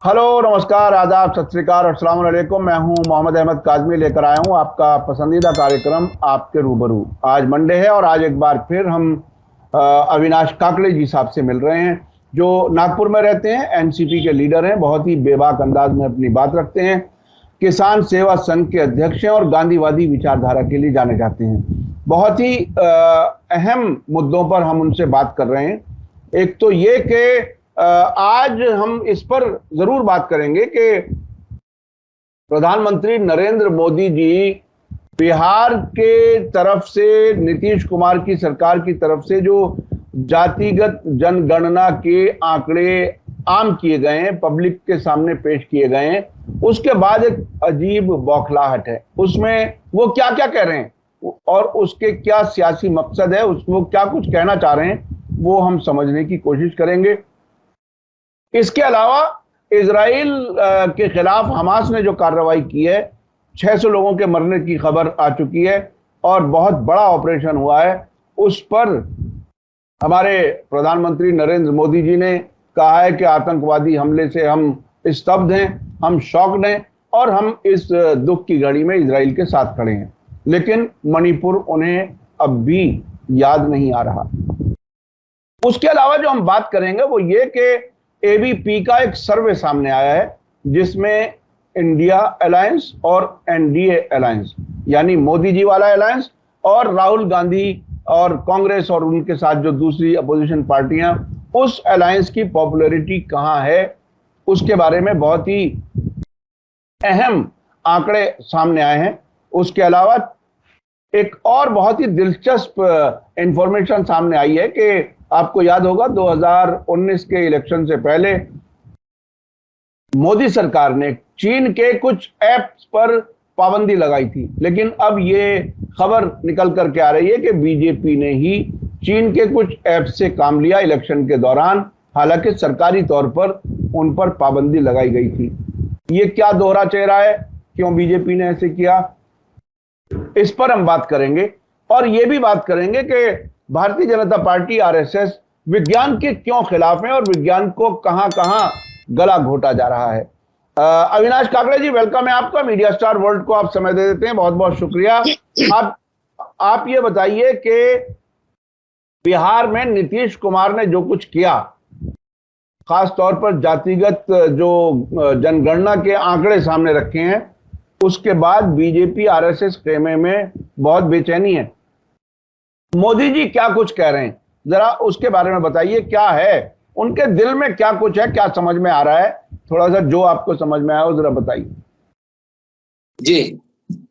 Hello, नमस्कार, आदाब, सत श्री अकाल और अस्सलाम वालेकुम। मैं हूं मोहम्मद अहमद काज़मी, लेकर आया हूं आपका पसंदीदा कार्यक्रम आपके रूबरू। आज मंडे है और आज एक बार फिर हम अविनाश काकड़े जी साहब से मिल रहे हैं, जो नागपुर में रहते हैं, एनसीपी के लीडर हैं, बहुत ही बेबाक अंदाज में अपनी बात रखते हैं, किसान सेवा संघ के अध्यक्ष हैं और गांधीवादी विचारधारा के लिए जाने जाते हैं। बहुत ही अहम मुद्दों पर हम उनसे बात कर रहे हैं। एक तो ये कि आज हम इस पर जरूर बात करेंगे कि प्रधानमंत्री नरेंद्र मोदी जी बिहार के तरफ से, नीतीश कुमार की सरकार की तरफ से जो जातिगत जनगणना के आंकड़े आम किए गए हैं, पब्लिक के सामने पेश किए गए हैं, उसके बाद एक अजीब बौखलाहट है। उसमें वो क्या क्या कह रहे हैं और उसके क्या सियासी मकसद है, वो क्या कुछ कहना चाह रहे हैं, वो हम समझने की कोशिश करेंगे। इसके अलावा इजराइल के खिलाफ हमास ने जो कार्रवाई की है, 600 लोगों के मरने की खबर आ चुकी है और बहुत बड़ा ऑपरेशन हुआ है। उस पर हमारे प्रधानमंत्री नरेंद्र मोदी जी ने कहा है कि आतंकवादी हमले से हम स्तब्ध हैं, हम शॉक्ड हैं और हम इस दुख की घड़ी में इजराइल के साथ खड़े हैं। लेकिन मणिपुर उन्हें अब भी याद नहीं आ रहा। उसके अलावा जो हम बात करेंगे वो ये कि एबीपी का एक सर्वे सामने आया है, जिसमें इंडिया अलायंस और एनडीए अलायंस, यानी मोदी जी वाला अलायंस और राहुल गांधी और कांग्रेस और उनके साथ जो दूसरी अपोजिशन पार्टियां, उस अलायंस की पॉपुलैरिटी कहां है, उसके बारे में बहुत ही अहम आंकड़े सामने आए हैं। उसके अलावा एक और बहुत ही दिलचस्प इंफॉर्मेशन सामने आई है कि आपको याद होगा 2019 के इलेक्शन से पहले मोदी सरकार ने चीन के कुछ ऐप्स पर पाबंदी लगाई थी, लेकिन अब ये खबर निकल करके आ रही है कि बीजेपी ने ही चीन के कुछ ऐप्स से काम लिया इलेक्शन के दौरान, हालांकि सरकारी तौर पर उन पर पाबंदी लगाई गई थी। ये क्या दोहरा चेहरा है, क्यों बीजेपी ने ऐसे किया, इस पर हम बात करेंगे। और ये भी बात करेंगे कि भारतीय जनता पार्टी आरएसएस विज्ञान के क्यों खिलाफ है और विज्ञान को कहां कहां गला घोटा जा रहा है। अविनाश काकड़े जी, वेलकम है आपका। मीडिया स्टार वर्ल्ड को आप समय दे देते हैं, बहुत बहुत शुक्रिया। आप ये बताइए कि बिहार में नीतीश कुमार ने जो कुछ किया, खास तौर पर जातिगत जो जनगणना के आंकड़े सामने रखे हैं, उसके बाद बीजेपी आरएसएस खेमे में बहुत बेचैनी है। मोदी जी क्या कुछ कह रहे हैं, जरा उसके बारे में बताइए। क्या है उनके दिल में, क्या कुछ है, क्या समझ में आ रहा है, थोड़ा सा जो आपको समझ में आया वो जरा बताइए। जी,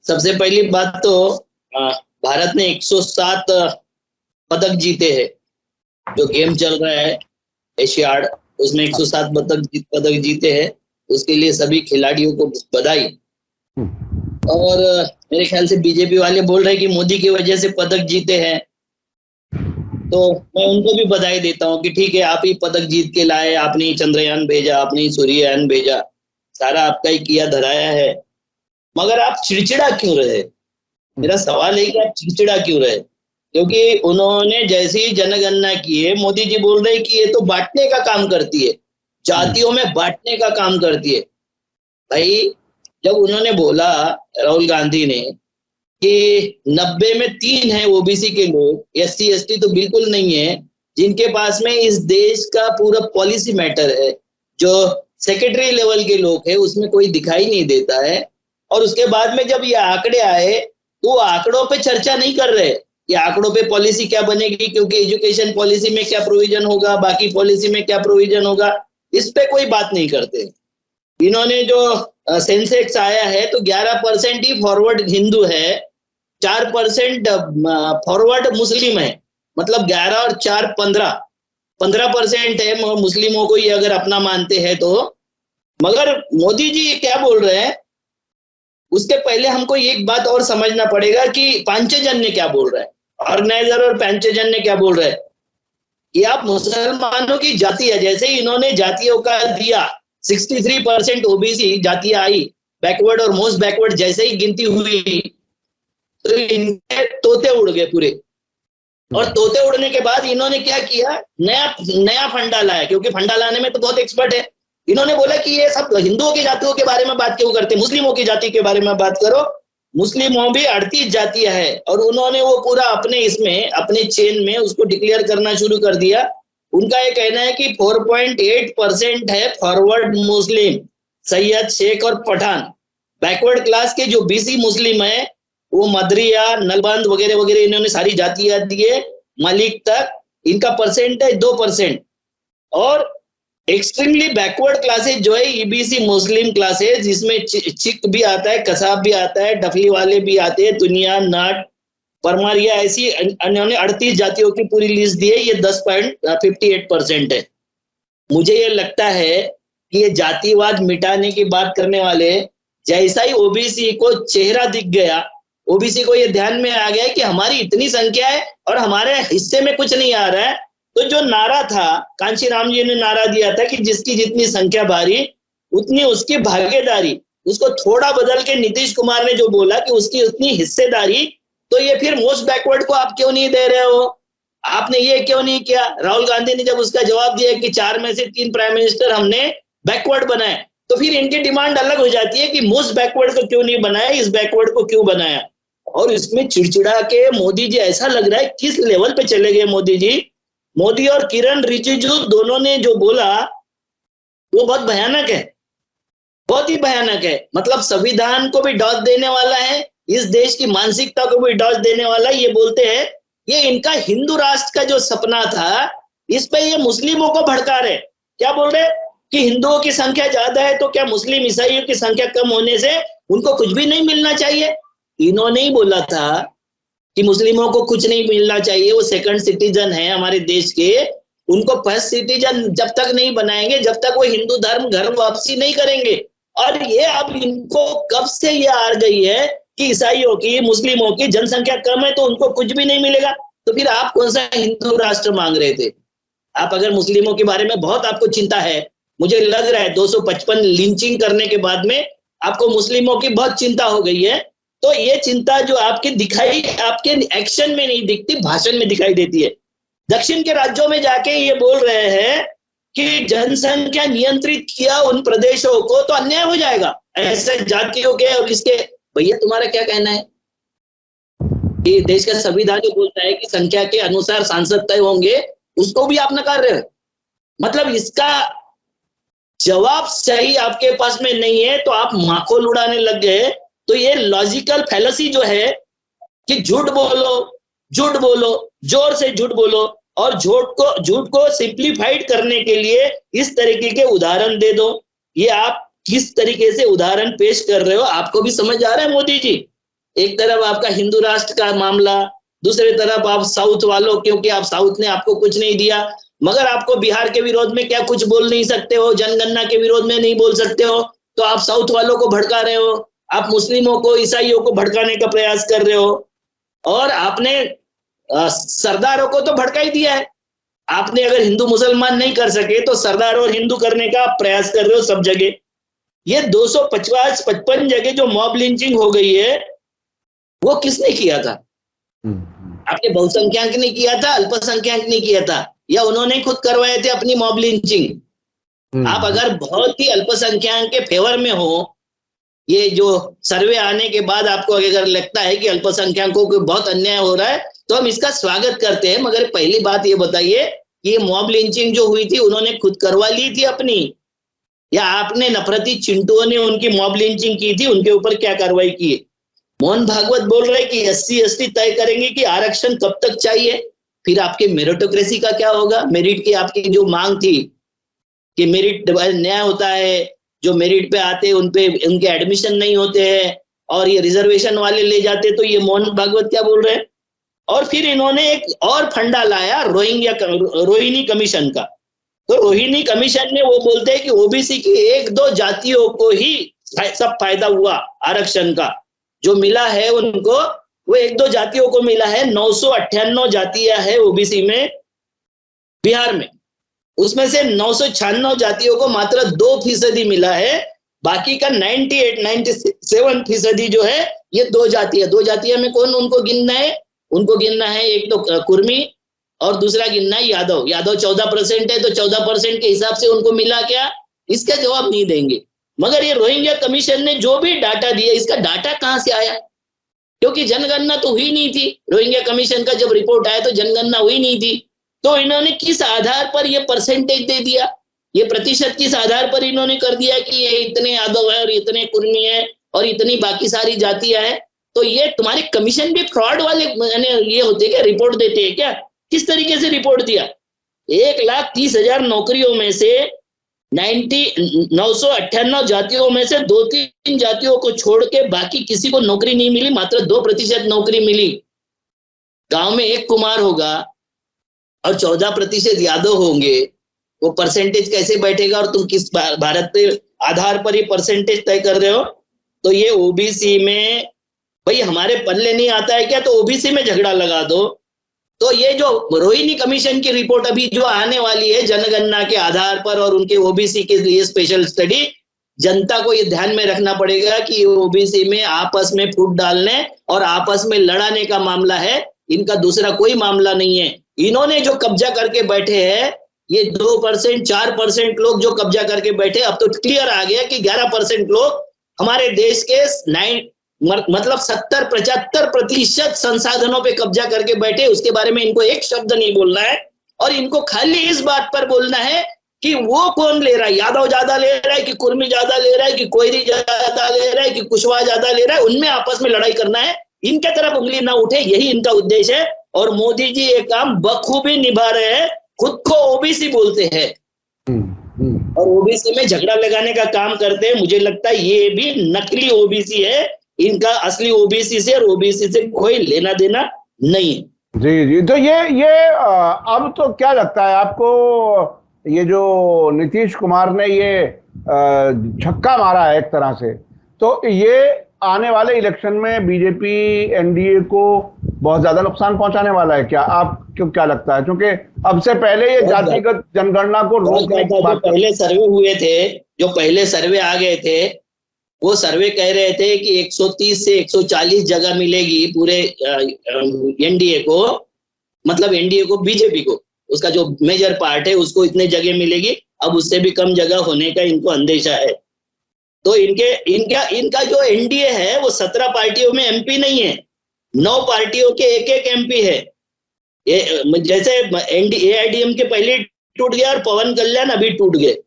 सबसे पहली बात तो भारत ने 107 पदक जीते हैं। जो गेम चल रहा है एशियाड, उसमें 107 पदक जीते हैं। उसके लिए सभी खिलाड़ियों को बधाई। और मेरे ख्याल से बीजेपी वाले बोल रहे हैं कि मोदी की वजह से पदक जीते हैं, तो मैं उनको भी बधाई देता हूं कि ठीक है, आप ही पदक जीत के लाए, आपने ही चंद्रयान भेजा, आपने ही सूर्ययान भेजा, सारा आपका ही किया धराया है। मगर आप चिड़चिड़ा क्यों रहे? मेरा सवाल है कि आप चिड़चिड़ा क्यों रहे? क्योंकि उन्होंने जैसे ही जनगणना की है, मोदी जी बोल रहे हैं कि ये तो बांटने का काम करती है, जातियों में बांटने का काम करती है। भाई, जब उन्होंने बोला, राहुल गांधी ने, कि 90 में 3 है ओबीसी के लोग, एससी एसटी तो बिल्कुल नहीं है, जिनके पास में इस देश का पूरा पॉलिसी मैटर है, जो सेक्रेटरी लेवल के लोग हैं उसमें कोई दिखाई नहीं देता है। और उसके बाद में जब ये आंकड़े आए तो आंकड़ों पे चर्चा नहीं कर रहे, ये आंकड़ों पे पॉलिसी क्या बनेगी, क्योंकि एजुकेशन पॉलिसी में क्या प्रोविजन होगा, बाकी पॉलिसी में क्या प्रोविजन होगा, इस पे कोई बात नहीं करते। इन्होंने जो सेंसेक्स आया है तो 11% ही फॉरवर्ड हिंदू है, 4% फॉरवर्ड मुस्लिम है, मतलब 11 और 4 15% है मुस्लिमों को, ये अगर अपना मानते हैं तो। मगर मोदी जी ये क्या बोल रहे हैं, उसके पहले हमको एक बात और समझना पड़ेगा कि पांचजन ने क्या बोल रहे हैं, ऑर्गेनाइजर और पांचजन ने क्या बोल रहे हैं कि आप मुसलमानों की जाति है। जैसे ही इन्होंने जातियों का दिया, 63% ओबीसी जातियां आई, बैकवर्ड और मोस्ट बैकवर्ड जैसे ही गिनती हुई तो इनके तोते उड़ गए पूरे। और तोते उड़ने के बाद इन्होंने क्या किया, नया फंडा लाया, क्योंकि फंडा लाने में तो बहुत एक्सपर्ट है। इन्होंने बोला कि ये सब हिंदुओं की जातियों के बारे में बात क्यों करते, मुस्लिमों की जाति के बारे में बात करो। मुस्लिमों भी 38 जातियां है, और उन्होंने वो पूरा अपने इसमें अपने चेन में उसको डिक्लेयर करना शुरू कर दिया। उनका ये कहना है कि 4.8% है फॉरवर्ड मुस्लिम, सैयद, शेख और पठान। बैकवर्ड क्लास के जो बीसी मुस्लिम है वो मदरिया, नलबंद वगैरह वगैरह इन्होंने सारी जातियां दिए, मलिक तक, इनका परसेंट है 2%। और एक्सट्रीमली बैकवर्ड क्लासेज जो है ईबीसी मुस्लिम क्लासेज, जिसमें चिक भी आता है, कसाब भी आता है, डफली वाले भी आते हैं, दुनिया, नाट, परमारिया, ऐसी इन्होंने 38 जातियों की पूरी लिस्ट दी है। ये 10.58% है। मुझे ये लगता है कि ये जातिवाद मिटाने की बात करने वाले, जैसा ही ओबीसी को चेहरा दिख गया, ओबीसी को ये ध्यान में आ गया कि हमारी इतनी संख्या है और हमारे हिस्से में कुछ नहीं आ रहा है, तो जो नारा था, कांशीराम जी ने नारा दिया था कि जिसकी जितनी संख्या भारी उतनी उसकी भागीदारी, उसको थोड़ा बदल के नीतीश कुमार ने जो बोला कि उसकी उतनी हिस्सेदारी, तो ये फिर मोस्ट बैकवर्ड को आप क्यों नहीं दे रहे हो? आपने ये क्यों नहीं किया? राहुल गांधी ने जब उसका जवाब दिया कि 4 में से 3 प्राइम मिनिस्टर हमने बैकवर्ड बनाए, तो फिर इनकी डिमांड अलग हो जाती है कि मोस्ट बैकवर्ड को क्यों नहीं बनाया, इस बैकवर्ड को क्यों बनाया। और इसमें चिड़चिड़ा के मोदी जी, ऐसा लग रहा है किस लेवल पे चले गए मोदी जी। मोदी और किरण रिजिजू दोनों ने जो बोला वो बहुत भयानक है, बहुत ही भयानक है। मतलब संविधान को भी डॉज देने वाला है, इस देश की मानसिकता को भी डॉज देने वाला है। ये बोलते हैं ये इनका हिंदू राष्ट्र का जो सपना था, इस पे ये मुस्लिमों को भड़का रहे। क्या बोल रहे कि हिंदुओं की संख्या ज्यादा है तो क्या मुस्लिम ईसाइयों की संख्या कम होने से उनको कुछ भी नहीं मिलना चाहिए? इन्होंने ही बोला था कि मुस्लिमों को कुछ नहीं मिलना चाहिए, वो सेकंड सिटीजन है हमारे देश के, उनको फर्स्ट सिटीजन जब तक नहीं बनाएंगे, जब तक वो हिंदू धर्म घर वापसी नहीं करेंगे। और ये अब इनको कब से ये आ गई है कि ईसाइयों की, मुस्लिमों की जनसंख्या कम है तो उनको कुछ भी नहीं मिलेगा। तो फिर आप कौन सा हिंदू राष्ट्र मांग रहे थे? आप अगर मुस्लिमों के बारे में बहुत आपको चिंता है, मुझे लग रहा है 255 लिंचिंग करने के बाद में आपको मुस्लिमों की बहुत चिंता हो गई है, तो ये चिंता जो आपके दिखाई, आपके एक्शन में नहीं दिखती, भाषण में दिखाई देती है। दक्षिण के राज्यों में जाके ये बोल रहे हैं कि जनसंख्या नियंत्रित किया उन प्रदेशों को तो अन्याय हो जाएगा ऐसे जातियों के और इसके। भैया तुम्हारा क्या कहना है? ये देश का संविधान जो बोलता है कि संख्या के अनुसार सांसद तय होंगे, उसको भी आप नकार रहे हो। मतलब इसका जवाब सही आपके पास में नहीं है तो आप माखोल उड़ाने लग गए। तो ये लॉजिकल फैलेसी जो है कि झूठ बोलो, झूठ बोलो, जोर से झूठ बोलो, और झूठ को सिंप्लीफाइड करने के लिए इस तरीके के उदाहरण दे दो। ये आप किस तरीके से उदाहरण पेश कर रहे हो आपको भी समझ आ रहा है मोदी जी? एक तरफ आपका हिंदू राष्ट्र का मामला, दूसरी तरफ आप साउथ वालों, क्योंकि आप साउथ ने आपको कुछ नहीं दिया, मगर आपको बिहार के विरोध में क्या कुछ बोल नहीं सकते हो, जनगणना के विरोध में नहीं बोल सकते हो, तो आप साउथ वालों को भड़का रहे हो, आप मुस्लिमों को, ईसाइयों को भड़काने का प्रयास कर रहे हो। और आपने सरदारों को तो भड़का ही दिया है। आपने अगर हिंदू मुसलमान नहीं कर सके तो सरदार और हिंदू करने का प्रयास कर रहे हो सब जगह। ये 255 जगह जो मॉब लिंचिंग हो गई है वो किसने किया था? आपने बहुसंख्यक ने किया था, अल्पसंख्यक ने किया था, या उन्होंने खुद करवाए थे अपनी मॉब लिंचिंग? आप अगर बहुत ही अल्पसंख्यक के फेवर में हो, ये जो सर्वे आने के बाद आपको अगर लगता है कि अल्पसंख्यकों को बहुत अन्याय हो रहा है तो हम इसका स्वागत करते हैं, मगर पहली बात ये बताइए कि ये मॉब लिंचिंग जो हुई थी उन्होंने खुद करवा ली थी अपनी, या आपने नफरती चिंटुओं ने उनकी मॉब लिंचिंग की थी, उनके ऊपर क्या कार्रवाई की है? मोहन भागवत बोल रहे कि SC/ST तय करेंगे कि आरक्षण कब तक चाहिए। फिर आपके मेरिटोक्रेसी का क्या होगा? मेरिट की आपकी जो मांग थी कि मेरिट न्याय होता है, जो मेरिट पे आते हैं उनके एडमिशन नहीं होते हैं और ये रिजर्वेशन वाले ले जाते, तो ये मोहन भागवत क्या बोल रहे हैं? और फिर इन्होंने एक और फंडा लाया रोहिणी कमीशन का। तो रोहिणी कमीशन में वो बोलते हैं कि ओबीसी की 1-2 जातियों को ही सब फायदा हुआ आरक्षण का, जो मिला है उनको वो 1-2 जातियों को मिला है। 998 जातियां है ओबीसी में बिहार में, उसमें से 996 जातियों को मात्र 2% मिला है, बाकी का 97% जो है ये 2 जातियां। 2 जातियां में कौन उनको गिनना है? उनको गिनना है एक तो कुर्मी और दूसरा गिनना है यादव। यादव 14% है, तो 14% के हिसाब से उनको मिला क्या? इसका जवाब नहीं देंगे। मगर ये रोहिंग्या कमीशन ने जो भी डाटा दिया, इसका डाटा कहां से आया? क्योंकि जनगणना तो हुई नहीं थी। रोहिंग्या कमीशन का जब रिपोर्ट आया तो जनगणना हुई नहीं थी। तो इन्होंने किस आधार पर ये परसेंटेज दे दिया, ये प्रतिशत किस आधार पर इन्होंने कर दिया कि ये इतने यादव है और इतने कुर्मी है और इतनी बाकी सारी जातियां हैं? तो ये तुम्हारे कमीशन भी फ्रॉड वाले ये होते क्या, रिपोर्ट देते हैं क्या? किस तरीके से रिपोर्ट दिया? 1,30,000 नौकरियों में से 998 जातियों में से 2-3 जातियों को छोड़ के बाकी किसी को नौकरी नहीं मिली, मात्र 2% नौकरी मिली। गांव में एक कुमार होगा और 14% यादव होंगे, वो परसेंटेज कैसे बैठेगा? और तुम किस भारत पे आधार पर ये परसेंटेज तय कर रहे हो? तो ये ओबीसी में भाई हमारे पल्ले नहीं आता है क्या? तो ओबीसी में झगड़ा लगा दो। तो ये जो रोहिणी कमीशन की रिपोर्ट अभी जो आने वाली है जनगणना के आधार पर और उनके ओबीसी के लिए स्पेशल स्टडी, जनता को ये ध्यान में रखना पड़ेगा कि ओबीसी में आपस में फूट डालने और आपस में लड़ाने का मामला है, इनका दूसरा कोई मामला नहीं है। इन्होंने जो कब्जा करके बैठे हैं, ये 2% 4% लोग जो कब्जा करके बैठे, अब तो क्लियर आ गया कि 11% लोग हमारे देश के 70-75% संसाधनों पे कब्जा करके बैठे। उसके बारे में इनको एक शब्द नहीं बोलना है और इनको खाली इस बात पर बोलना है कि वो कौन ले रहा है, यादव ज्यादा ले रहा है कि कुर्मी ज्यादा ले रहा है कि कोयरी ज्यादा ले रहा है कि कुशवाहा ज्यादा ले रहा है, उनमें आपस में लड़ाई करना है। इनके तरफ उंगली ना उठे, यही इनका उद्देश्य है। और मोदी जी ये काम बखूबी निभा रहे हैं। खुद को ओबीसी बोलते हैं और ओबीसी में झगड़ा लगाने का काम करते हैं। मुझे लगता है ये भी नकली ओबीसी है, इनका असली ओबीसी से और ओबीसी से कोई लेना देना नहीं है। जी जी, तो ये अब तो क्या लगता है आपको, ये जो नीतीश कुमार ने ये छक्का मारा है एक तरह से, तो ये आने वाले इलेक्शन में बीजेपी एनडीए को बहुत ज्यादा नुकसान पहुंचाने वाला है क्या? आपको क्या लगता है? क्योंकि अब से पहले ये जातिगत जनगणना को रोकने की बात, पहले सर्वे हुए थे, जो पहले सर्वे आ गए थे, वो सर्वे कह रहे थे कि 130 से 140 जगह मिलेगी पूरे एनडीए को, मतलब एनडीए को, बीजेपी को, उसका जो मेजर पार्ट है उसको इतने जगह मिलेगी। अब उससे भी कम जगह होने का इनको अंदेशा है। तो इनका जो एनडीए है वो 17 पार्टियों में एमपी नहीं है, 9 पार्टियों के एक एमपी है। ये जैसे एआईडीएम के पहले टूट गया और पवन कल्याण अभी टूट गए।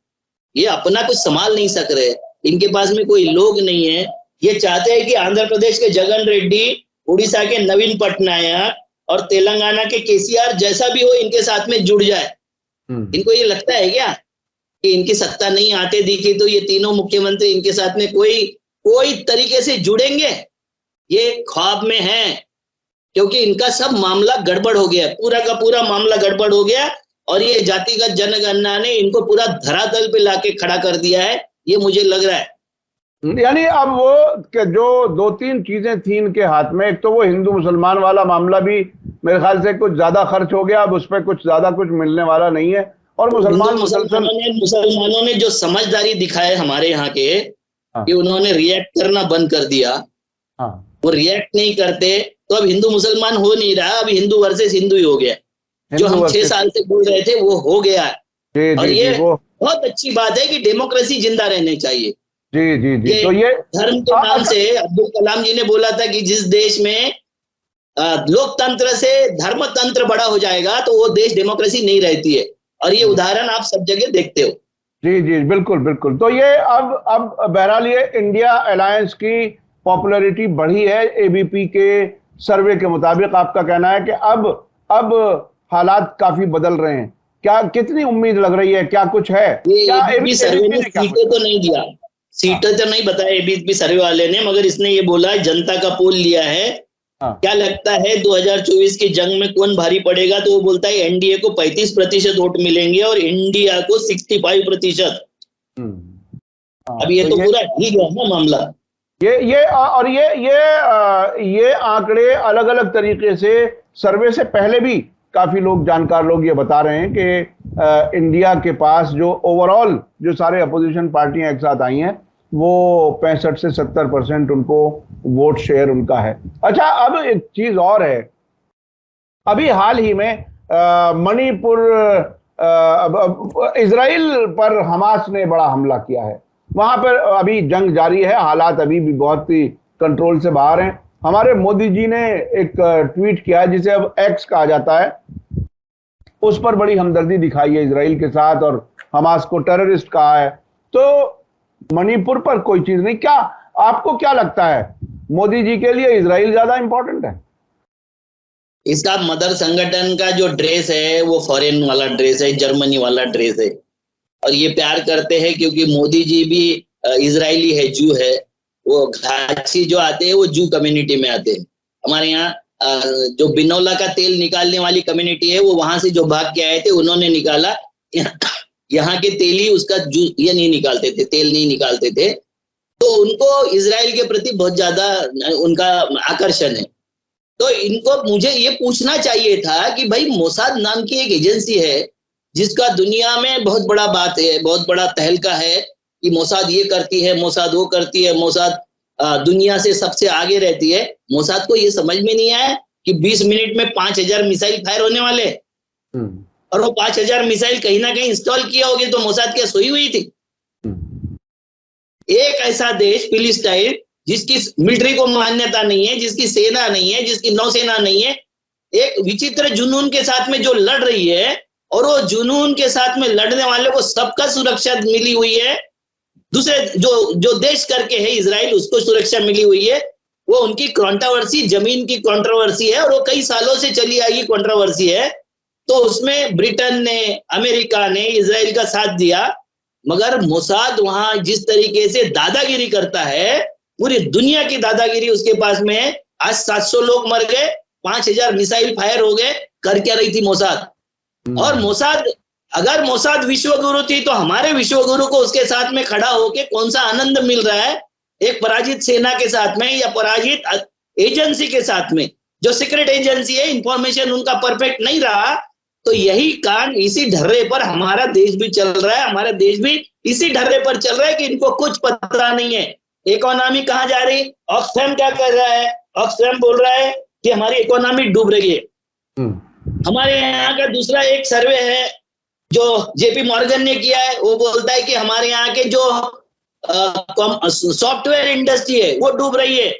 ये अपना कुछ संभाल नहीं सक रहे, इनके पास में कोई लोग नहीं है। ये चाहते हैं कि आंध्र प्रदेश के जगन रेड्डी, उड़ीसा के नवीन पटनायक और तेलंगाना के केसीआर जैसा भी हो इनके साथ में जुड़ जाए। इनको ये लगता है क्या कि इनकी सत्ता नहीं आते दिखी तो ये तीनों मुख्यमंत्री इनके साथ में कोई तरीके से जुड़ेंगे? ये ख्वाब में है, क्योंकि इनका सब मामला गड़बड़ हो गया, पूरा का पूरा मामला गड़बड़ हो गया और ये जातिगत जनगणना ने इनको पूरा धरातल पे लाके खड़ा कर दिया है, ये मुझे लग रहा है। यानी अब वो जो 2-3 चीजें थी इनके हाथ में, एक तो वो हिंदू मुसलमान वाला मामला भी मेरे ख्याल से कुछ ज्यादा खर्च हो गया, अब उस पर कुछ ज्यादा कुछ मिलने वाला नहीं है। और मुसलमानों ने जो समझदारी दिखाए हमारे यहाँ के, कि उन्होंने रिएक्ट करना बंद कर दिया। वो रिएक्ट नहीं करते तो अब हिंदू मुसलमान हो नहीं रहा, अब हिंदू वर्सेस हिंदू ही हो गया। जो हम 6 साल से बोल रहे थे वो हो गया है। और ये बहुत अच्छी बात है कि डेमोक्रेसी जिंदा रहनी चाहिए। जी जी जी, तो ये धर्म के नाम से अब्दुल कलाम जी ने बोला था कि जिस देश में लोकतंत्र से धर्मतंत्र बड़ा हो जाएगा तो वो देश डेमोक्रेसी नहीं रहती है। और ये उदाहरण आप सब जगह देखते हो। जी जी, बिल्कुल बिल्कुल। तो ये अब बहरहाल ये इंडिया अलायंस की पॉपुलैरिटी बढ़ी है एबीपी के सर्वे के मुताबिक। आपका कहना है कि अब हालात काफी बदल रहे हैं, क्या कितनी उम्मीद लग रही है? क्या कुछ है? क्या एबीपी सर्वे ने सीटें तो नहीं दिया, सीटें तो नहीं बताया एबीपी सर्वे वाले ने, मगर इसने ये बोला जनता का पोल लिया है। क्या लगता है 2024 की जंग में कौन भारी पड़ेगा? तो वो बोलता है एनडीए को 35% वोट मिलेंगे और इंडिया को 65%। अब ये तो पूरा ही गया ना मामला। ये आंकड़े अलग अलग तरीके से सर्वे से पहले भी काफी लोग, जानकार लोग ये बता रहे हैं कि इंडिया के पास जो ओवरऑल जो सारे अपोजिशन पार्टियां एक साथ आई हैं वो 65 से 70% उनको वोट शेयर उनका है। अच्छा, अब एक चीज और है, अभी हाल ही में मणिपुर इजराइल पर हमास ने बड़ा हमला किया है, वहां पर अभी जंग जारी है, हालात अभी भी बहुत ही कंट्रोल से बाहर हैं। हमारे मोदी जी ने एक ट्वीट किया है जिसे अब एक्स कहा जाता है, उस पर बड़ी हमदर्दी दिखाई है इजराइल के साथ और हमास को टेररिस्ट कहा है। तो मणिपुर पर कोई चीज नहीं। क्या आपको क्या लगता है, मोदी जी के लिए इजराइल ज्यादा इंपॉर्टेंट है? इसका मदर संगठन का जो ड्रेस है वो फॉरेन वाला ड्रेस है, जर्मनी वाला ड्रेस है, और ये प्यार करते हैं क्योंकि मोदी जी भी इजरायली है, जू है। वो घासी जो आते हैं वो जू कम्युनिटी में आते हैं। हमारे यहाँ जो बिनौला का तेल निकालने वाली कम्युनिटी है वो वहां से जो भाग के आए थे उन्होंने निकाला। यहाँ के तेली उसका जूस ये नहीं निकालते थे, तेल नहीं निकालते थे, तो उनको इजराइल के प्रति बहुत ज्यादा उनका आकर्षण है। तो इनको मुझे ये पूछना चाहिए था कि भाई मोसाद नाम की एक एजेंसी है जिसका दुनिया में बहुत बड़ा बात है, बहुत बड़ा तहलका है कि मोसाद ये करती है, मोसाद वो करती है, मोसाद दुनिया से सबसे आगे रहती है। मोसाद को ये समझ में नहीं आया कि 20 मिनट में 5000 मिसाइल फायर होने वाले, और वो 5000 मिसाइल कहीं ना कहीं इंस्टॉल किया होगी, तो मोसाद क्या सोई हुई थी? एक ऐसा देश फिलिस्तीन जिसकी मिलिट्री को मान्यता नहीं है, जिसकी सेना नहीं है, जिसकी नौसेना नहीं है, एक विचित्र जुनून के साथ में जो लड़ रही है, और वो जुनून के साथ में लड़ने वाले को सबका सुरक्षा मिली हुई है। दूसरे जो देश करके है इजराइल, उसको सुरक्षा मिली हुई है। वो उनकी कंट्रोवर्सी, जमीन की कंट्रोवर्सी है, और वो कई सालों से चली आई कंट्रोवर्सी है। तो उसमें ब्रिटेन ने, अमेरिका ने इजराइल का साथ दिया, मगर मोसाद वहां जिस तरीके से दादागिरी करता है, पूरी दुनिया की दादागिरी उसके पास में है। आज 700 लोग मर गए, 5000 मिसाइल फायर हो गए, कर क्या रही थी मोसाद? और मोसाद, अगर मोसाद विश्वगुरु थी तो हमारे विश्वगुरु को उसके साथ में खड़ा होके कौन सा आनंद मिल रहा है, एक पराजित सेना के साथ में या पराजित एजेंसी के साथ में, जो सीक्रेट एजेंसी है, इंफॉर्मेशन उनका परफेक्ट नहीं रहा। तो यही कारण, इसी ढर्रे पर हमारा देश भी चल रहा है, हमारा देश भी इसी ढर्रे पर चल रहा है कि इनको कुछ पता नहीं है। इकोनॉमी कहाँ जा रही? ऑक्सफैम क्या कर रहा है? ऑक्सफैम बोल रहा है कि हमारी इकोनॉमी डूब रही है। हमारे यहाँ का दूसरा एक सर्वे है जो जेपी मॉर्गन ने किया है, वो बोलता है कि हमारे यहाँ के जो सॉफ्टवेयर इंडस्ट्री है वो डूब रही है।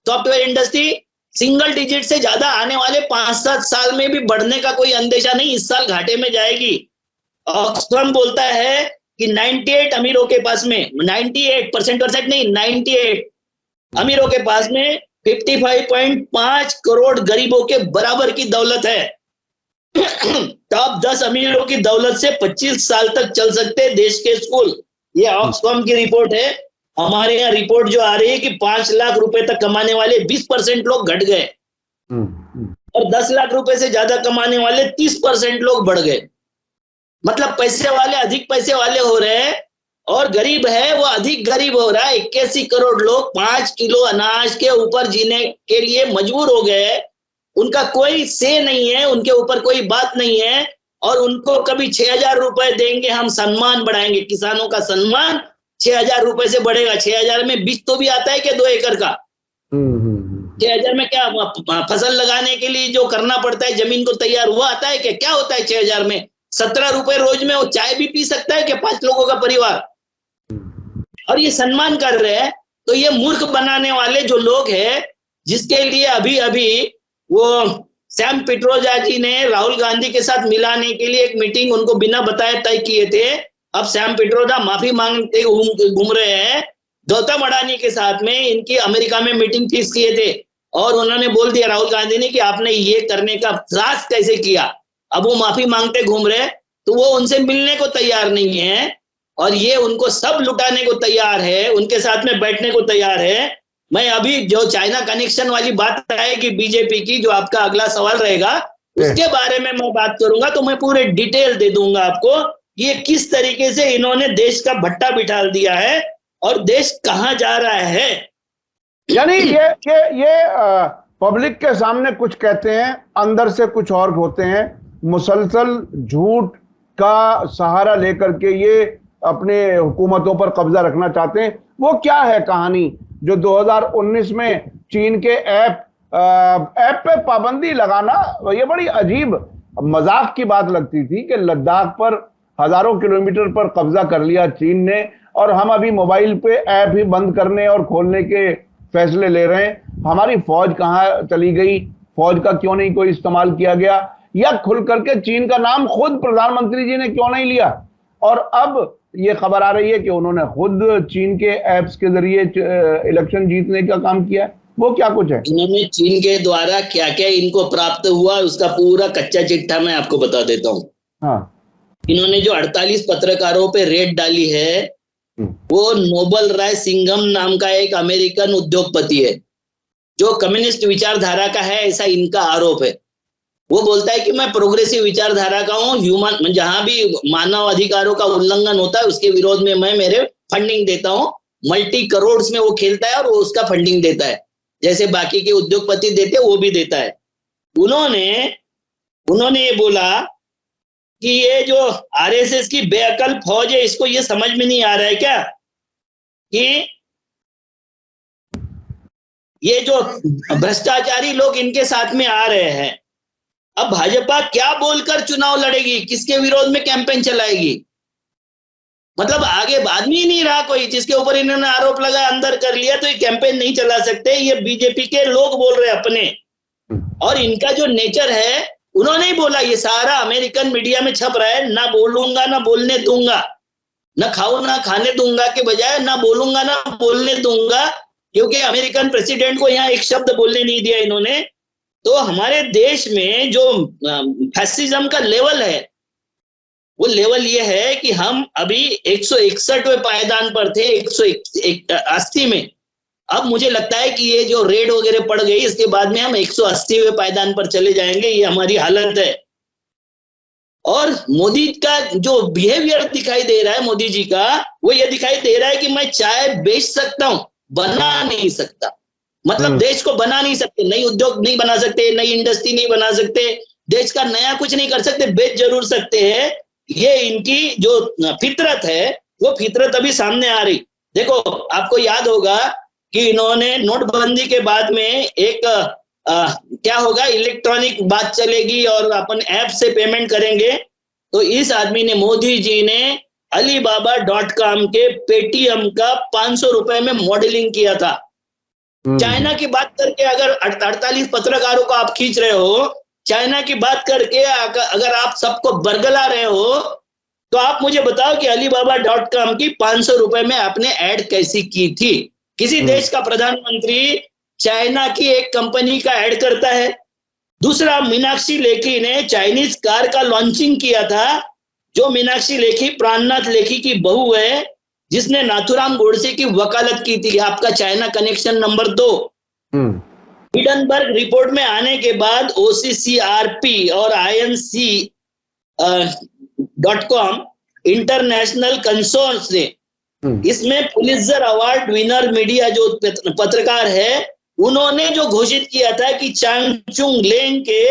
सॉफ्टवेयर इंडस्ट्री सिंगल डिजिट से ज्यादा आने वाले 5-7 साल में भी बढ़ने का कोई अंदेशा नहीं, इस साल घाटे में जाएगी। ऑक्सफैम बोलता है कि 98 अमीरों के पास में, 98% नहीं, 98 अमीरों के पास में 55.5 करोड़ गरीबों के बराबर की दौलत है। टॉप 10 अमीरों की दौलत से 25 साल तक चल सकते हैं देश के स्कूल। ये ऑक्सफैम की रिपोर्ट है। हमारे यहाँ रिपोर्ट जो आ रही है कि 5 लाख रुपए तक कमाने वाले 20% लोग घट गए, और 10 लाख रुपए से ज्यादा कमाने वाले 30% लोग बढ़ गए। मतलब पैसे वाले अधिक पैसे वाले हो रहे हैं, और गरीब है वो अधिक गरीब हो रहा है। 81 करोड़ लोग 5 किलो अनाज के ऊपर जीने के लिए मजबूर हो गए। उनका कोई से नहीं है, उनके ऊपर कोई बात नहीं है, और उनको कभी 6000 रुपए देंगे, हम सम्मान बढ़ाएंगे, किसानों का सम्मान 6000 रुपए से बढ़ेगा। 6000 में बीज तो भी आता है क्या 2 एकड़ का? 6000 में क्या फसल लगाने के लिए जो करना पड़ता है, जमीन को तैयार हुआ आता है क्या? क्या होता है 6000 में? 17 रुपए रोज में वो चाय भी पी सकता है क्या 5 लोगों का परिवार? और ये सम्मान कर रहे हैं। तो ये मूर्ख बनाने वाले जो लोग हैं, जिसके लिए अभी अभी वो सैम पिट्रोदा जी ने राहुल गांधी के साथ मिलाने के लिए एक मीटिंग उनको बिना बताए तय किए थे। अब सैम पिट्रोदा माफी मांगते घूम रहे हैं। गौतम अडानी के साथ में इनकी अमेरिका में मीटिंग फिक्स किए थे, और उन्होंने बोल दिया राहुल गांधी ने कि आपने ये करने का साहस कैसे किया। अब वो माफी मांगते घूम रहे, तो वो उनसे मिलने को तैयार नहीं है, और ये उनको सब लुटाने को तैयार है, उनके साथ में बैठने को तैयार है। मैं अभी जो चाइना कनेक्शन वाली बात आएगी बीजेपी की, जो आपका अगला सवाल रहेगा, उसके बारे में मैं बात करूंगा, तो मैं पूरे डिटेल दे दूंगा आपको ये किस तरीके से इन्होंने देश का भट्टा बिठा दिया है और देश कहां जा रहा है। यानी ये पब्लिक के सामने कुछ कहते हैं, अंदर से कुछ और होते हैं। मुसलसल झूठ का सहारा लेकर के ये अपने हुकूमतों पर कब्जा रखना चाहते हैं। वो क्या है कहानी जो 2019 में चीन के ऐप पे पाबंदी लगाना, ये बड़ी अजीब मजाक की बात लगती थी कि लद्दाख पर हजारों किलोमीटर पर कब्जा कर लिया चीन ने, और हम अभी मोबाइल पे ऐप ही बंद करने और खोलने के फैसले ले रहे हैं। हमारी फौज कहां चली गई, फौज का क्यों नहीं कोई इस्तेमाल किया गया, या खुल करके चीन का नाम खुद प्रधानमंत्री जी ने क्यों नहीं लिया। और अब ये खबर आ रही है कि उन्होंने खुद चीन के ऐप्स के जरिए इलेक्शन जीतने का काम किया है। वो क्या कुछ है? इन्होंने चीन के द्वारा क्या क्या इनको प्राप्त हुआ उसका पूरा कच्चा चिट्ठा मैं आपको बता देता हूँ। हाँ। इन्होंने जो 48 पत्रकारों पे रेड डाली है, वो नोबल राय सिंघम नाम का एक अमेरिकन उद्योगपति है जो कम्युनिस्ट विचारधारा का है, ऐसा इनका आरोप है। वो बोलता है कि मैं प्रोग्रेसिव विचारधारा का हूँ, ह्यूमन जहां भी मानव अधिकारों का उल्लंघन होता है उसके विरोध में मैं मेरे फंडिंग देता हूँ। मल्टी करोड़ में वो खेलता है और वो उसका फंडिंग देता है, जैसे बाकी के उद्योगपति देते वो भी देता है। उन्होंने ये बोला कि ये जो आरएसएस की बेअकल फौज है, इसको ये समझ में नहीं आ रहा है क्या कि ये जो भ्रष्टाचारी लोग इनके साथ में आ रहे हैं, अब भाजपा क्या बोलकर चुनाव लड़ेगी, किसके विरोध में कैंपेन चलाएगी। मतलब आगे आदमी ही नहीं रहा कोई जिसके ऊपर इन्होंने आरोप लगाया, अंदर कर लिया, तो ये कैंपेन नहीं चला सकते। ये बीजेपी के लोग बोल रहे अपने, और इनका जो नेचर है, उन्होंने ही बोला, ये सारा अमेरिकन मीडिया में छप रहा है, ना बोलूंगा ना बोलने दूंगा, ना खाऊं ना खाने दूंगा के बजाय ना बोलूंगा ना बोलने दूंगा, क्योंकि अमेरिकन प्रेसिडेंट को यहाँ एक शब्द बोलने नहीं दिया इन्होंने। तो हमारे देश में जो फैसिज्म का लेवल है, वो लेवल ये है कि हम अभी 161वें पायदान पर थे 180 में। अब मुझे लगता है कि ये जो रेड वगैरह पड़ गई, इसके बाद में हम 180वें पायदान पर चले जाएंगे, ये हमारी हालत है। और मोदी का जो बिहेवियर दिखाई दे रहा है, मोदी जी का, वो ये दिखाई दे रहा है कि मैं चाय बेच सकता हूं, बना नहीं सकता। मतलब देश को बना नहीं सकते, नई उद्योग नहीं बना सकते, नई इंडस्ट्री नहीं बना सकते, देश का नया कुछ नहीं कर सकते, बेच जरूर सकते हैं। ये इनकी जो फितरत है, वो फितरत अभी सामने आ रही। देखो, आपको याद होगा कि इन्होंने नोटबंदी के बाद में एक क्या होगा, इलेक्ट्रॉनिक बात चलेगी और अपन ऐप से पेमेंट करेंगे। तो इस आदमी ने, मोदी जी ने Alibaba.com के पेटीएम का 500 रुपए में मॉडलिंग किया था। चाइना की बात करके अगर 48 पत्रकारों को आप खींच रहे हो, चाइना की बात करके अगर आप सबको बरगला रहे हो, तो आप मुझे बताओ कि Alibaba.com की 500 रुपए में आपने ऐड कैसी की थी। किसी देश का प्रधानमंत्री चाइना की एक कंपनी का ऐड करता है। दूसरा, मीनाक्षी लेखी ने चाइनीज कार का लॉन्चिंग किया था। जो मीनाक्षी लेखी प्राणनाथ लेखी की बहू है, जिसने नाथुराम गोडसे की वकालत की थी। आपका China connection number 2। Hindenburg report में आने के बाद OCCRP और INC.com इंटरनेशनल कंसोर्स ने इसमें पुलित्जर अवार्ड विनर मीडिया जो पत्रकार है, उन्होंने जो घोषित किया था कि चांगचुंग लेंग के,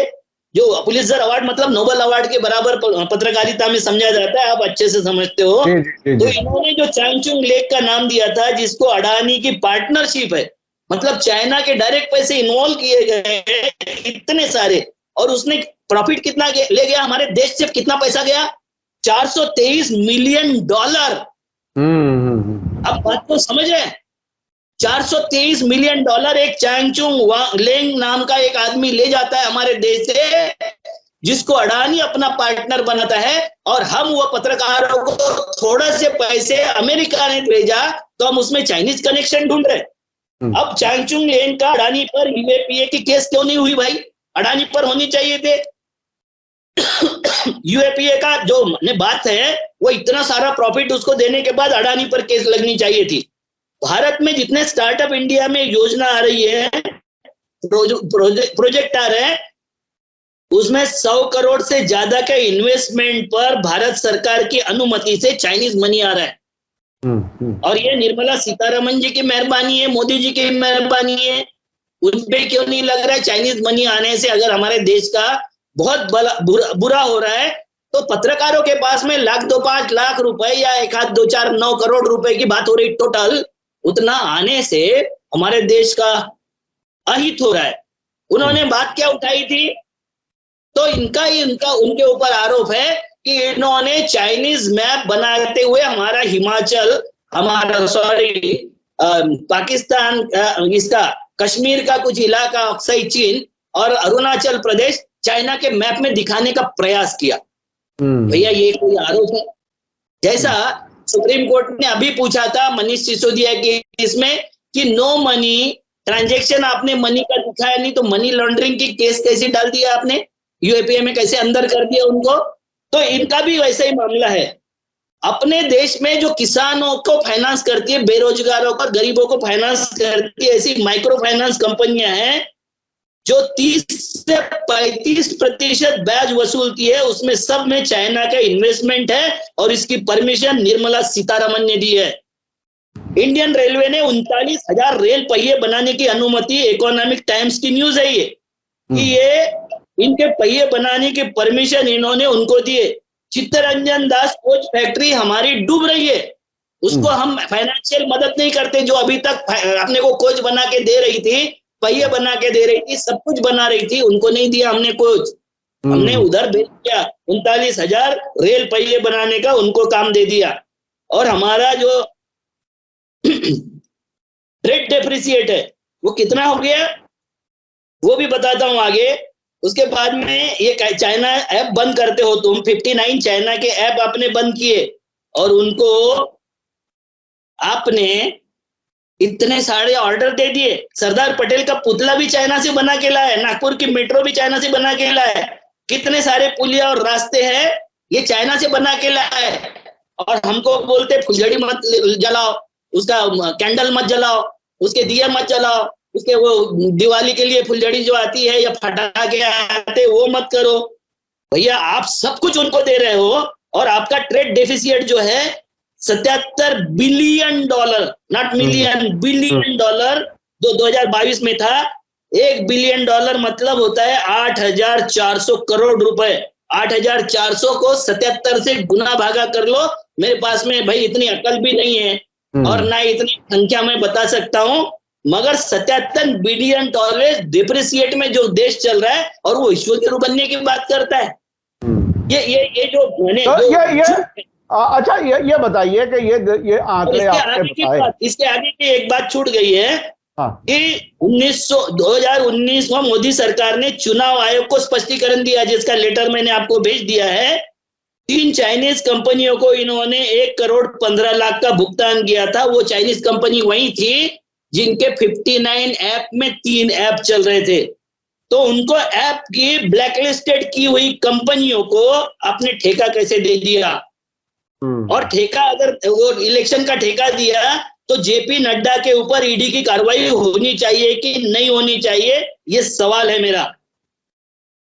जो पुलित्जर अवार्ड मतलब नोबेल अवार्ड के बराबर पत्रकारिता में समझा जाता है, आप अच्छे से समझते हो। तो इन्होंने जो चांगचुंग लेंग का नाम दिया था, जिसको अडानी की पार्टनरशिप है, मतलब चाइना के डायरेक्ट पैसे इन्वॉल्व किए गए इतने सारे, और उसने प्रॉफिट कितना ले गया, हमारे देश से कितना पैसा गया, $423 मिलियन। अब बात को समझ रहे हैं, $423 मिलियन एक चांगचुंग लेंग नाम का एक आदमी ले जाता है हमारे देश से, जिसको अडानी अपना पार्टनर बनाता है, और हम वो पत्रकारों को थोड़ा से पैसे अमेरिका ने भेजा, तो हम उसमें चाइनीज कनेक्शन ढूंढ रहे। अब चांगचुंग लेंग का अडानी पर UAPA की केस क्यों नहीं हुई भाई? अडानी पर होनी चाहिए थे। UAPA का जो बात है, वो इतना सारा प्रॉफिट उसको देने के बाद अडानी पर केस लगनी चाहिए थी। भारत में जितने स्टार्टअप इंडिया में योजना आ रही है, प्रोजेक्ट आ रहे हैं, उसमें 100 करोड़ से ज्यादा के इन्वेस्टमेंट पर भारत सरकार की अनुमति से चाइनीज मनी आ रहा है। और ये निर्मला सीतारमण जी की मेहरबानी है, मोदी जी की मेहरबानी है। उन पे क्यों नहीं लग रहा है? चाइनीज मनी आने से अगर हमारे देश का बहुत बुरा हो रहा है, तो पत्रकारों के पास में लाख 2-5 लाख रुपए या 1-2-4-9 करोड़ रुपए की बात हो रही टोटल, उतना आने से हमारे देश का अहित हो रहा है। उन्होंने बात क्या उठाई थी? तो उनके ऊपर आरोप है कि इन्होंने चाइनीज मैप बनाते हुए हमारा हिमाचल, पाकिस्तान, इसका कश्मीर का कुछ इलाका, अक्साई चीन और अरुणाचल प्रदेश चाइना के मैप में दिखाने का प्रयास किया। भैया ये कोई आरोप है? जैसा सुप्रीम कोर्ट ने अभी पूछा था मनीष सिसोदिया के इसमें कि नो मनी ट्रांजैक्शन, आपने मनी का दिखाया नहीं तो मनी लॉन्ड्रिंग की केस कैसे डाल दिया आपने, यूएपीए में कैसे अंदर कर दिया उनको? तो इनका भी वैसा ही मामला है। अपने देश में जो किसानों को फाइनेंस करती है, बेरोजगारों को, गरीबों को फाइनेंस करती है, ऐसी माइक्रो फाइनेंस कंपनियां हैं जो 30 से 35% ब्याज वसूलती है, उसमें सब में चाइना का इन्वेस्टमेंट है और इसकी परमिशन निर्मला सीतारमन ने दी है। इंडियन रेलवे ने 39,000 रेल पहिए बनाने की अनुमति, इकोनॉमिक टाइम्स की न्यूज है ये, कि ये इनके पहिए बनाने की परमिशन इन्होंने उनको दिए। चित्तरंजन दास कोच फैक्ट्री हमारी डूब रही है, उसको हम फाइनेंशियल मदद नहीं करते, जो अभी तक अपने को कोच बना के दे रही थी, पहिए बना के दे रही थी, सब कुछ बना रही थी, उनको नहीं दिया हमने कोच, हमने उधर भेज दिया 39,000 रेल पहिए बनाने का उनको काम दे दिया। और हमारा जो ट्रेड डेप्रिसिएट है वो कितना हो गया वो भी बताता हूं आगे। उसके बाद में ये चाइना ऐप बंद करते हो तुम, 59 चाइना के ऐप आपने बंद किए और उनको आपने इतने सारे ऑर्डर दे दिए। सरदार पटेल का पुतला भी चाइना से बना के लाया है, नागपुर की मेट्रो भी चाइना से बना के लाया है, कितने सारे पुलिया और रास्ते हैं ये चाइना से बना के लाया है। और हमको बोलते फुलझड़ी मत जलाओ, उसका कैंडल मत जलाओ, उसके दिए मत जलाओ, उसके वो दिवाली के लिए फुलझड़ी जो आती है या पटाखे आते वो मत करो। भैया आप सब कुछ उनको दे रहे हो और आपका ट्रेड डेफिसिट जो है 77 billion dollar, not million, billion dollar 2022 में था। 1 बिलियन डॉलर मतलब होता है 8,400 करोड़ रुपए। 8,400 को 77 से गुना भागा कर लो। मेरे पास में भाई इतनी अकल भी नहीं है और ना इतनी संख्या मैं बता सकता हूं, मगर 77 बिलियन डॉलर डिप्रिसिएट में जो देश चल रहा है और वो विश्व गुरु बनने की बात करता है। ये जो मैंने अच्छा ये बताइए कि ये आंकड़े आपने बताए, इसके आगे की एक बात छूट गई है कि 2019 में मोदी सरकार ने चुनाव आयोग को स्पष्टीकरण दिया, जिसका लेटर मैंने आपको भेज दिया है। 3 चाइनीज कंपनियों को इन्होंने 1,15,00,000 का भुगतान किया था। वो चाइनीज कंपनी वही थी जिनके 59 ऐप में 3 ऐप चल रहे थे। तो उनको ऐप की ब्लैकलिस्टेड की हुई कंपनियों को आपने ठेका कैसे दे दिया? और ठेका, अगर वो इलेक्शन का ठेका दिया तो जेपी नड्डा के ऊपर ईडी की कार्रवाई होनी चाहिए कि नहीं होनी चाहिए, ये सवाल है मेरा।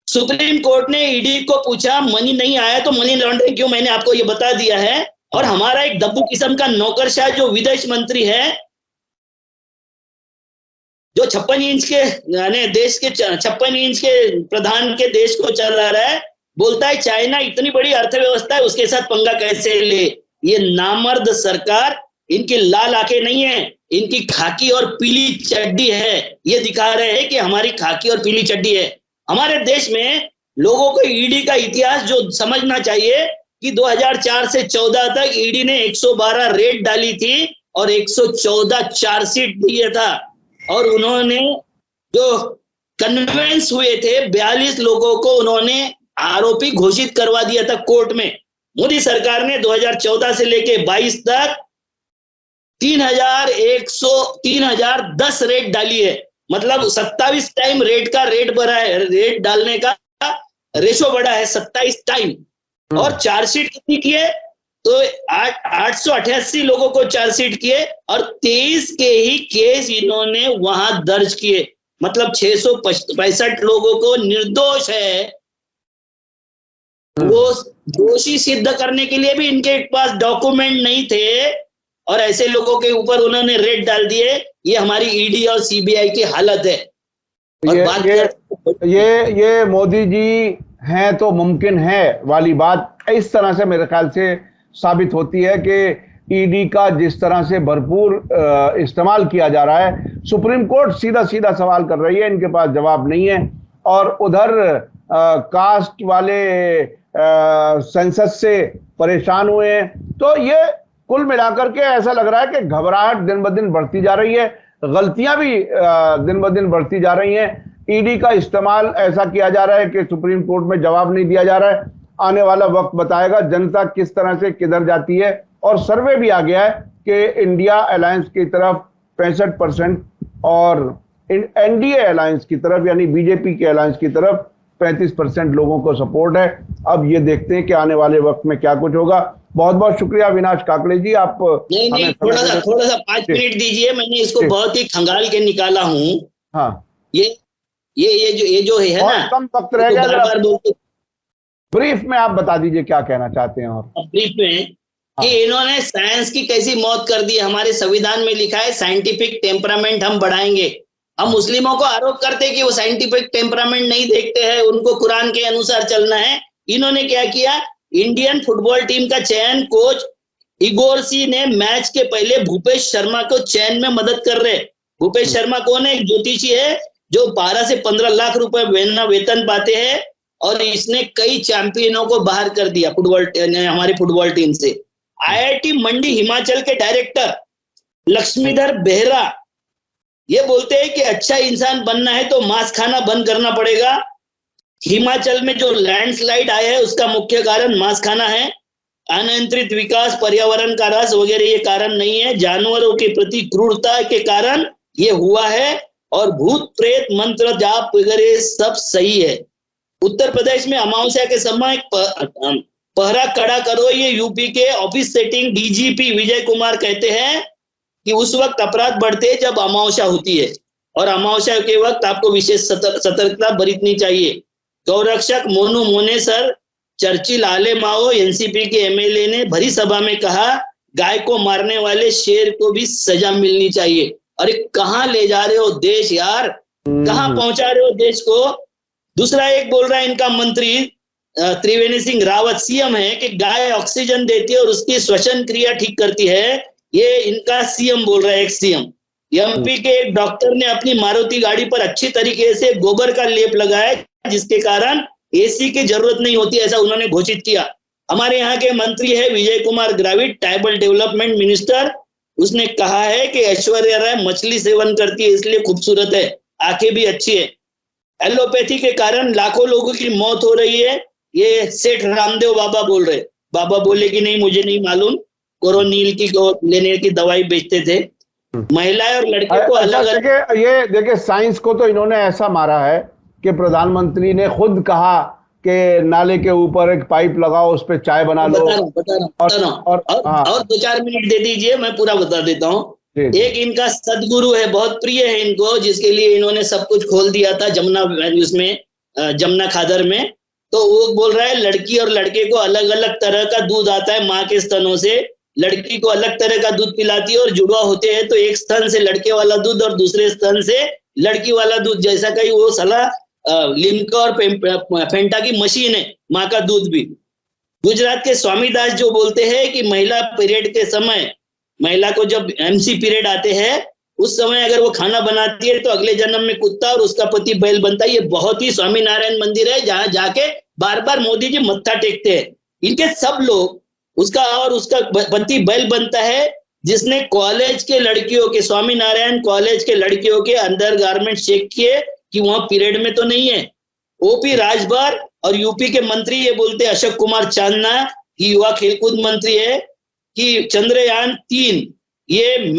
सुप्रीम कोर्ट ने ईडी को पूछा, मनी नहीं आया तो मनी लॉन्ड्रिंग क्यों? मैंने आपको ये बता दिया है। और हमारा एक दब्बू किस्म का नौकरशाह जो विदेश मंत्री है, जो 56 इंच के यानी देश के 56 इंच के प्रधान के देश को चला रहा है, बोलता है चाइना इतनी बड़ी अर्थव्यवस्था है, उसके साथ पंगा कैसे ले? ये नामर्द सरकार, इनकी लाल आंखें नहीं है, इनकी खाकी और पीली चड्डी है। ये दिखा रहे हैं कि हमारी खाकी और पीली चड्डी है। हमारे देश में लोगों को ईडी का इतिहास जो समझना चाहिए कि 2004 से 14 तक ईडी ने 112 रेड डाली थी और 114 चार्जशीट दिया था। और उन्होंने जो कन्वेंस हुए थे 42 लोगों को उन्होंने आरोपी घोषित करवा दिया था कोर्ट में। मोदी सरकार ने 2014 से लेके 22 तक 3,10 रेट डाली है, मतलब 27 टाइम रेट का रेट बढ़ा है, रेट डालने का रेशो बढ़ा है 27 टाइम। और चार्जशीट कितनी की है? तो 888 लोगों को चार्जशीट किए और 23 के ही केस इन्होंने वहां दर्ज किए, मतलब 665 लोगों को निर्दोष है। वो दोषी सिद्ध करने के लिए भी इनके पास डॉक्यूमेंट नहीं थे और ऐसे लोगों के ऊपर उन्होंने रेड डाल दिए। ये हमारी ईडी और सीबीआई की हालत है। और ये मोदी जी हैं तो मुमकिन है वाली बात इस तरह से मेरे ख्याल से साबित होती है कि ईडी का जिस तरह से भरपूर इस्तेमाल किया जा रहा है। सुप्रीम कोर्ट सीधा सीधा सवाल कर रही है, इनके पास जवाब नहीं है। और उधर कास्ट वाले सेंसस से परेशान हुए हैं। तो ये कुल मिलाकर के ऐसा लग रहा है कि घबराहट दिन ब दिन बढ़ती जा रही है, गलतियां भी दिन ब दिन बढ़ती जा रही हैं। ईडी का इस्तेमाल ऐसा किया जा रहा है कि सुप्रीम कोर्ट में जवाब नहीं दिया जा रहा है। आने वाला वक्त बताएगा जनता किस तरह से किधर जाती है। और सर्वे भी आ गया है कि इंडिया अलायंस की तरफ 65% और एनडीए अलायंस की तरफ यानी बीजेपी के अलायंस की तरफ 35% लोगों को सपोर्ट है। अब ये देखते हैं कि आने वाले वक्त में क्या कुछ होगा। बहुत बहुत शुक्रिया अविनाश काकड़े जी, आप नहीं थोड़ा सा 5 मिनट दीजिए, मैंने इसको बहुत ही खंगाल के निकाला हूँ। हाँ, ये जो है ना, कम वक्त रह गया, ब्रीफ में आप बता दीजिए क्या कहना चाहते हैं। और ब्रीफ में कि इन्होंने साइंस की कैसी मौत कर दी। हमारे संविधान में लिखा है साइंटिफिक टेम्परामेंट हम बढ़ाएंगे। हम मुस्लिमों को आरोप करते हैं कि वो साइंटिफिक टेम्परामेंट नहीं देखते हैं, उनको कुरान के अनुसार चलना है। इन्होंने क्या किया, इंडियन फुटबॉल टीम का चयन कोच इगोर सी ने मैच के पहले भूपेश शर्मा को चयन में मदद कर रहे। भूपेश शर्मा कौन है? एक ज्योतिषी है जो 12 से 15 लाख रुपए वेतन पाते हैं, और इसने कई चैंपियनों को बाहर कर दिया हमारी फुटबॉल टीम से। आईआईटी मंडी हिमाचल के डायरेक्टर लक्ष्मीधर बेहरा ये बोलते हैं कि अच्छा इंसान बनना है तो मांस खाना बंद करना पड़ेगा। हिमाचल में जो लैंडस्लाइड आया है उसका मुख्य कारण मांस खाना है। अनियंत्रित विकास, पर्यावरण का ह्रास वगैरह ये कारण नहीं है। जानवरों के प्रति क्रूरता के कारण ये हुआ है, और भूत प्रेत मंत्र जाप वगैरह सब सही है। उत्तर प्रदेश में अमावस्या के समय पहरा कड़ा करो, ये यूपी के office setting DGP Vijay Kumar कहते हैं कि उस वक्त अपराध बढ़ते हैं जब अमावस्या होती है, और अमावस्या के वक्त आपको विशेष सतर्कता बरतनी चाहिए। गौरक्षक मोनू मोनेसर, चर्चिल आले माओ एनसीपी के एमएलए ने भरी सभा में कहा गाय को मारने वाले शेर को भी सजा मिलनी चाहिए। अरे कहां ले जा रहे हो देश यार, कहां पहुंचा रहे हो देश को। दूसरा एक बोल रहा है इनका मंत्री त्रिवेणी सिंह रावत, सीएम है, कि गाय ऑक्सीजन देती है और उसकी श्वसन क्रिया ठीक करती है। ये इनका सीएम बोल रहा है, एक सीएम। एमपी के एक डॉक्टर ने अपनी मारुति गाड़ी पर अच्छी तरीके से गोबर का लेप लगाया, जिसके कारण एसी की जरूरत नहीं होती, ऐसा उन्होंने घोषित किया। हमारे यहाँ के मंत्री है Vijay Kumar ग्राविड, tribal development minister. उसने कहा है कि ऐश्वर्या राय मछली सेवन करती है इसलिए खूबसूरत है, आंखें भी अच्छी है। एलोपैथी के कारण लाखों लोगों की मौत हो रही है, ये सेठ रामदेव बाबा बोल रहे। बाबा बोले कि नहीं मुझे नहीं मालूम, कोरोनिल की लेने की दवाई बेचते थे। महिलाएं और लड़के को अलग अलग। ये देखिए साइंस को तो इन्होंने ऐसा मारा है कि प्रधानमंत्री ने खुद कहा कि नाले के ऊपर एक पाइप लगाओ, उस पर चाय बना लो। और 2-4 मिनट दे दीजिए, मैं पूरा बता देता हूँ। एक इनका सदगुरु है, बहुत प्रिय है इनको, जिसके लिए इन्होंने सब कुछ खोल दिया था जमुना खादर में। तो वो बोल रहा है लड़की और लड़के को अलग अलग तरह का दूध आता है माँ के स्तनों से। लड़की को अलग तरह का दूध पिलाती है, और जुड़वा होते हैं तो एक स्तन से लड़के वाला दूध और दूसरे स्तन से लड़की वाला दूध। जैसा कहीं वो साला लिम्का और फेंटा की मशीन है, माँ का दूध भी। गुजरात के स्वामीदास जो बोलते हैं कि महिला पीरियड के समय, महिला को जब एमसी पीरियड आते हैं उस समय अगर वो खाना बनाती है तो अगले जन्म में कुत्ता और उसका पति बैल बनता है। ये बहुत ही स्वामीनारायण मंदिर है जहां जाके बार बार मोदी जी मत्था टेकते हैं। इनके सब लोग उसका पति बैल बनता है, जिसने कॉलेज के लड़कियों के, स्वामीनारायण कॉलेज के लड़कियों के अंडर गारमेंट चेक किए कि वहां पीरियड में तो नहीं है। ओपी राजभर और यूपी के मंत्री ये बोलते हैं, अशोक कुमार चांदना की युवा खेलकूद मंत्री है, कि चंद्रयान 3 ये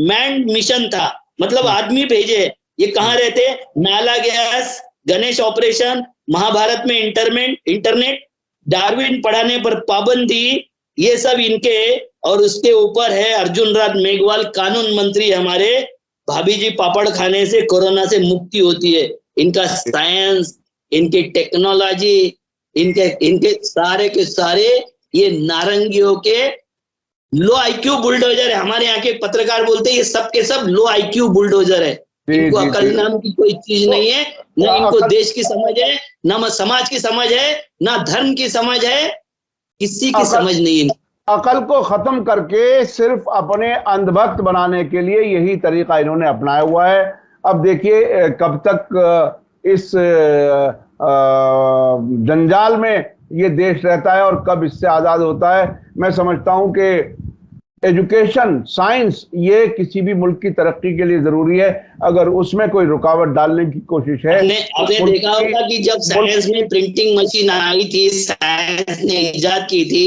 मैन मिशन था, मतलब आदमी भेजे। ये कहाँ रहते? नाला गैस, गणेश ऑपरेशन, महाभारत में इंटरनेट, डार्विन पढ़ाने पर पाबंदी, ये सब इनके। और उसके ऊपर है अर्जुन राज मेघवाल, कानून मंत्री हमारे। भाभी जी पापड़ खाने से कोरोना से मुक्ति होती है। इनका साइंस, इनकी टेक्नोलॉजी, इनके सारे के सारे ये नारंगियों के लो आईक्यू बुलडोजर है। हमारे यहाँ के पत्रकार बोलते हैं ये सब के सब लो आईक्यू बुलडोजर है। इनको अकल नाम की कोई चीज नहीं है, न इनको देश की समझ है, न समाज की समझ है, न धर्म की समझ है, किसी की समझ नहीं है। अकल को खत्म करके सिर्फ अपने अंधभक्त बनाने के लिए यही तरीका इन्होंने अपनाया हुआ है। अब देखिए कब तक इस जंजाल में ये देश रहता है और कब इससे आजाद होता है। मैं समझता हूं कि एजुकेशन, साइंस, ये किसी भी मुल्क की तरक्की के लिए जरूरी है। अगर उसमें कोई रुकावट डालने की कोशिश है, आपने देखा होगा कि जब साइंस में प्रिंटिंग मशीन आई थी, साइंस ने इजाद की थी,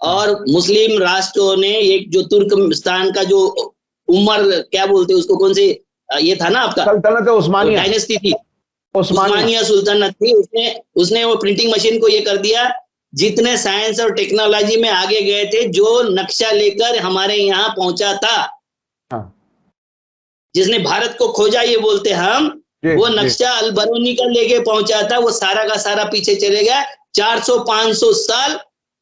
और मुस्लिम राष्ट्रों ने एक जो तुर्कमेनिस्तान का जो उमर क्या बोलते हैं उसको, कौन से ये था ना आपका सल्तनत उस्मानिया, डायनेस्टी थी, उस्मानिया सुल्तानत थी, उसने वो प्रिंटिंग मशीन को ये कर दिया। जितने साइंस और टेक्नोलॉजी में आगे गए थे, जो नक्शा लेकर हमारे यहाँ पहुंचा था, हाँ। जिसने भारत को खोजा ये बोलते हम, वो नक्शा अल-बरूनी का लेके पहुंचा था, वो सारा का सारा पीछे चले गया। 400-500 साल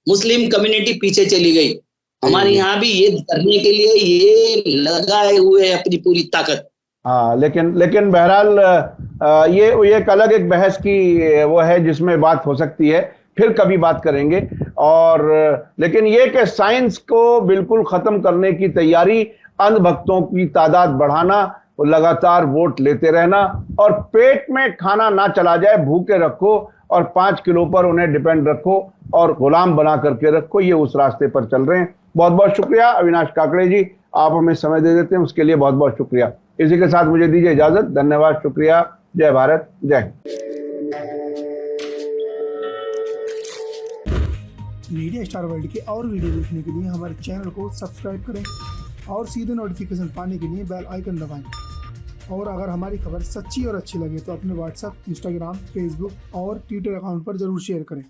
मुस्लिम कम्युनिटी पीछे चली गई। हमारे यहाँ भी ये करने के लिए ये लगाए हुए अपनी पूरी ताकत। हाँ, लेकिन बहरहाल ये एक अलग एक बहस की वो है जिसमें बात हो सकती है, फिर कभी बात करेंगे। और लेकिन ये कि साइंस को बिल्कुल खत्म करने की तैयारी, अंधभक्तों की तादाद बढ़ाना, लगातार वोट लेते रहना, और पेट में खाना ना चला जाए, भूखे रखो और 5 किलो पर उन्हें डिपेंड रखो और गुलाम बना करके रखो, ये उस रास्ते पर चल रहे हैं। बहुत बहुत शुक्रिया अविनाश काकड़े जी, आप हमें समय दे देते हैं, उसके लिए बहुत बहुत शुक्रिया। इसी के साथ मुझे दीजिए इजाजत। धन्यवाद, शुक्रिया। जय भारत, जय। मीडिया स्टार वर्ल्ड के और वीडियो देखने के लिए हमारे चैनल को सब्सक्राइब करें और सीधे नोटिफिकेशन पाने के लिए बेल आइकन दबाएं। और अगर हमारी खबर सच्ची और अच्छी लगे तो अपने व्हाट्सएप, इंस्टाग्राम, फेसबुक और ट्विटर अकाउंट पर जरूर शेयर करें।